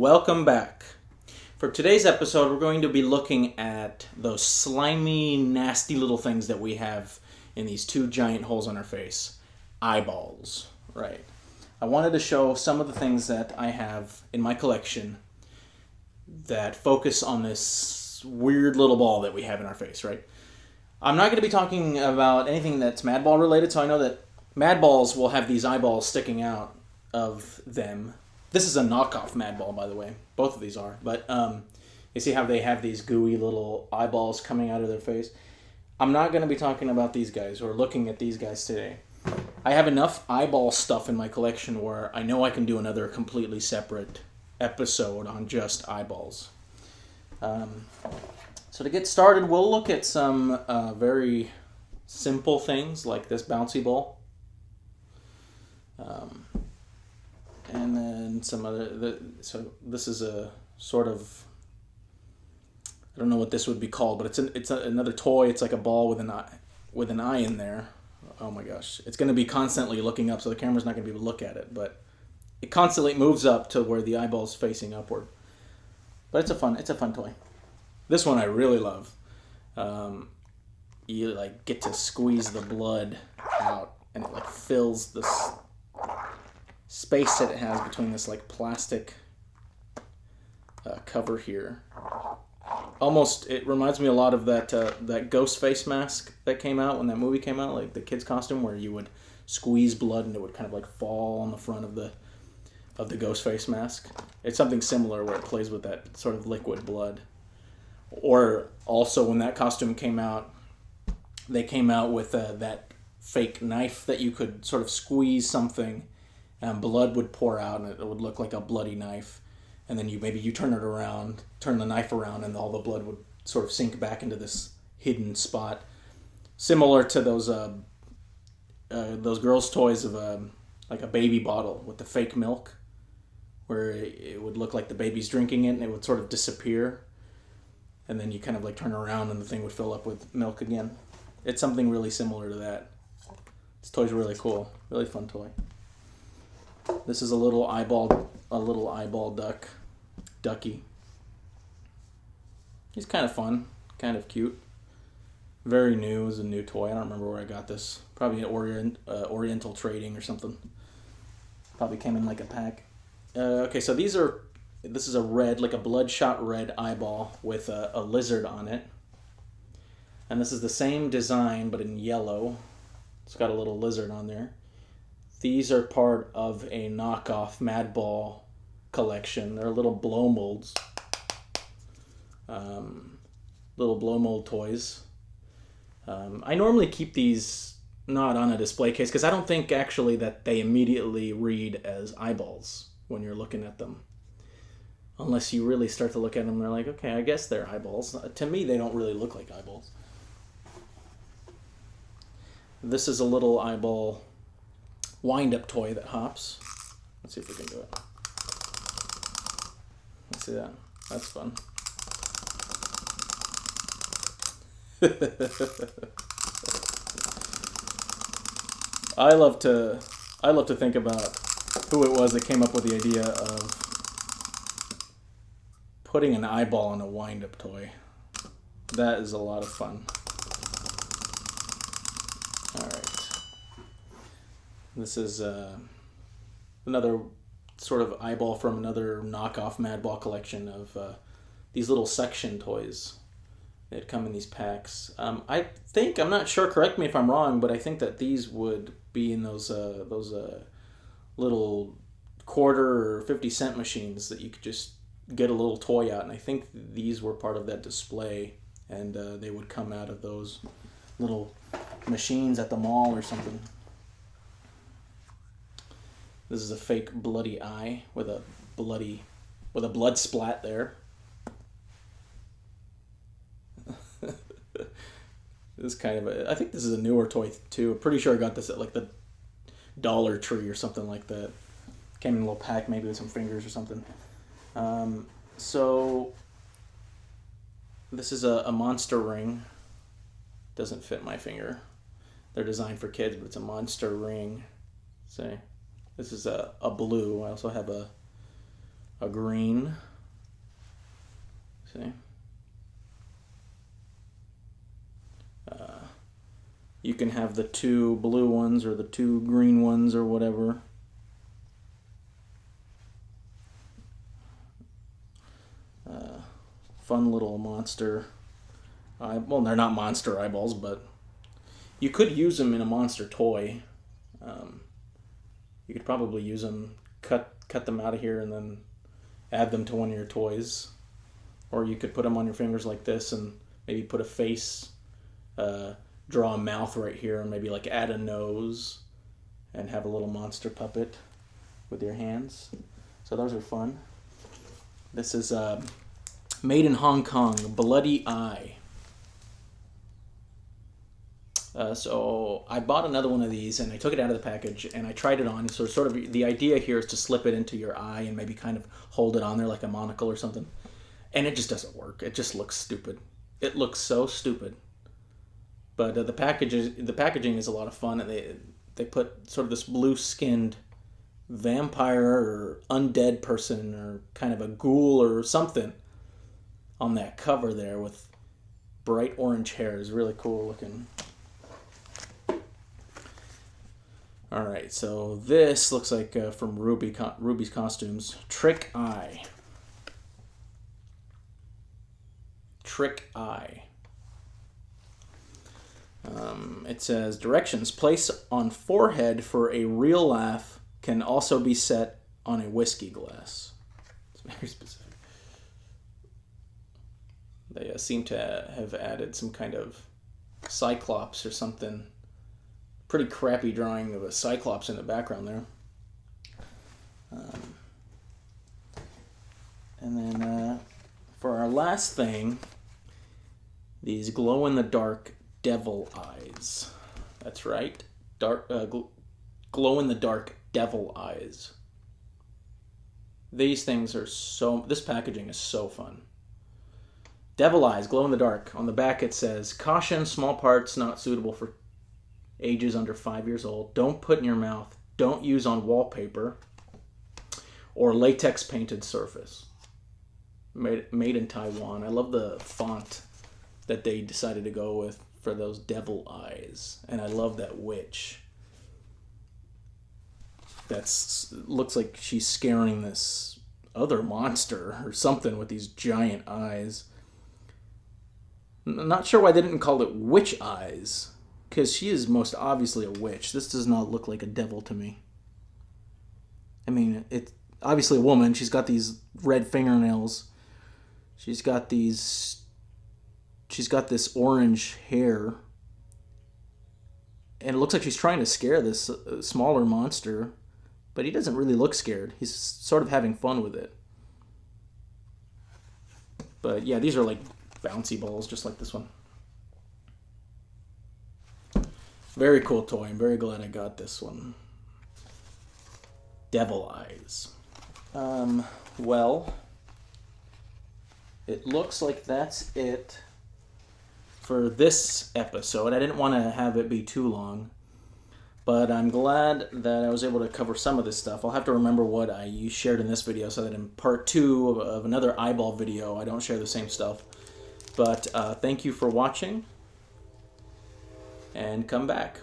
welcome back. For today's episode, we're going to be looking at those slimy, nasty little things that we have in these two giant holes on our face. Eyeballs, right. I wanted to show some of the things that I have in my collection that focus on this weird little ball that we have in our face, right? I'm not going to be talking about anything that's Madball related, so I know that Madballs will have these eyeballs sticking out of them. This is a knockoff Madball, by the way. Both of these are. But you see how they have these gooey little eyeballs coming out of their face? I'm not going to be talking about these guys or looking at these guys today. I have enough eyeball stuff in my collection where I know I can do another completely separate episode on just eyeballs. So to get started, we'll look at some very simple things like this bouncy ball. And then some other... So this is a sort of... I don't know what this would be called, but it's another toy. It's like a ball with an eye in there. Oh my gosh. It's going to be constantly looking up, so the camera's not going to be able to look at it. But it constantly moves up to where the eyeball's facing upward. But it's a fun toy. This one I really love. You like get to squeeze the blood out, and it like fills this space that it has between this like plastic cover here. Almost, it reminds me a lot of that ghost face mask that came out when that movie came out, like the kid's costume, where you would squeeze blood and it would kind of like fall on the front of the ghost face mask. It's something similar where it plays with that sort of liquid blood. Or also when that costume came out, they came out with that fake knife that you could sort of squeeze something and blood would pour out and it would look like a bloody knife. And then you turn it around, turn the knife around, and all the blood would sort of sink back into this hidden spot. Similar to those girls' toys of like a baby bottle with the fake milk, where it would look like the baby's drinking it and it would sort of disappear. And then you kind of like turn around and the thing would fill up with milk again. It's something really similar to that. This toy's really cool. Really fun toy. This is a little eyeball ducky. He's kind of fun, kind of cute. Very new. It was a new toy. I don't remember where I got this. Probably at Oriental Trading or something. Probably came in like a pack. Okay, so this is a red, like a bloodshot red eyeball with a lizard on it. And this is the same design, but in yellow. It's got a little lizard on there. These are part of a knockoff Madball collection. They're little blow molds. Little blow mold toys. I normally keep these not on a display case because I don't think actually that they immediately read as eyeballs when you're looking at them. Unless you really start to look at them, they're like, okay, I guess they're eyeballs. To me, they don't really look like eyeballs. This is a little eyeball wind-up toy that hops. Let's see if we can do it. Let's see that. That's fun. I love to think about who it was that came up with the idea of putting an eyeball on a wind-up toy. That is a lot of fun. All right. This is another sort of eyeball from another knockoff Madball collection of these little section toys that come in these packs. I think, I'm not sure, correct me if I'm wrong, but I think that these would be in those little quarter or 50-cent machines that you could just get a little toy out. And I think these were part of that display, and they would come out of those little machines at the mall or something. This is a fake bloody eye with a blood splat there. This is kind of I think this is a newer toy too. I'm pretty sure I got this at like the Dollar Tree or something like that. Came in a little pack, maybe with some fingers or something. So this is a monster ring. Doesn't fit my finger. They're designed for kids, but it's a monster ring. See, this is a blue. I also have a a green. See? You can have the two blue ones or the two green ones or whatever. Fun little monster. Well, they're not monster eyeballs, but you could use them in a monster toy. You could probably use them, cut them out of here, and then add them to one of your toys. Or you could put them on your fingers like this and maybe put a face, draw a mouth right here, and maybe like add a nose and have a little monster puppet with your hands. So those are fun. This is made in Hong Kong, Bloody Eye. So I bought another one of these and I took it out of the package and I tried it on. So sort of the idea here is to slip it into your eye and maybe kind of hold it on there like a monocle or something. And it just doesn't work. It just looks stupid. It looks so stupid. But the packaging is a lot of fun. And they put sort of this blue-skinned vampire or undead person or kind of a ghoul or something on that cover there with bright orange hair. Is really cool looking. All right, so this looks like from Ruby's Costumes. Trick Eye. Trick Eye. It says, directions. Place on forehead for a real laugh, can also be set on a whiskey glass. It's very specific. They seem to have added some kind of cyclops or something. Pretty crappy drawing of a cyclops in the background there. And then for our last thing, these glow-in-the-dark devil eyes. That's right. Glow-in-the-dark devil eyes. These things are this packaging is so fun. Devil eyes, glow in the dark. On the back it says, caution, small parts not suitable for ages under 5 years old. Don't put in your mouth. Don't use on wallpaper or latex painted surface. Made in Taiwan. I love the font that they decided to go with for those devil eyes. And I love that witch. Looks like she's scaring this other monster or something with these giant eyes. I'm not sure why they didn't call it witch eyes, because she is most obviously a witch. This does not look like a devil to me. I mean, it's obviously a woman. She's got these red fingernails. She's got this orange hair. And it looks like she's trying to scare this smaller monster. But he doesn't really look scared. He's sort of having fun with it. But yeah, these are like bouncy balls, just like this one. Very cool toy. I'm very glad I got this one. Devil eyes. Well, it looks like that's it for this episode. I didn't want to have it be too long, but I'm glad that I was able to cover some of this stuff. I'll have to remember what I shared in this video so that in part 2 of another eyeball video, I don't share the same stuff. But thank you for watching, and come back.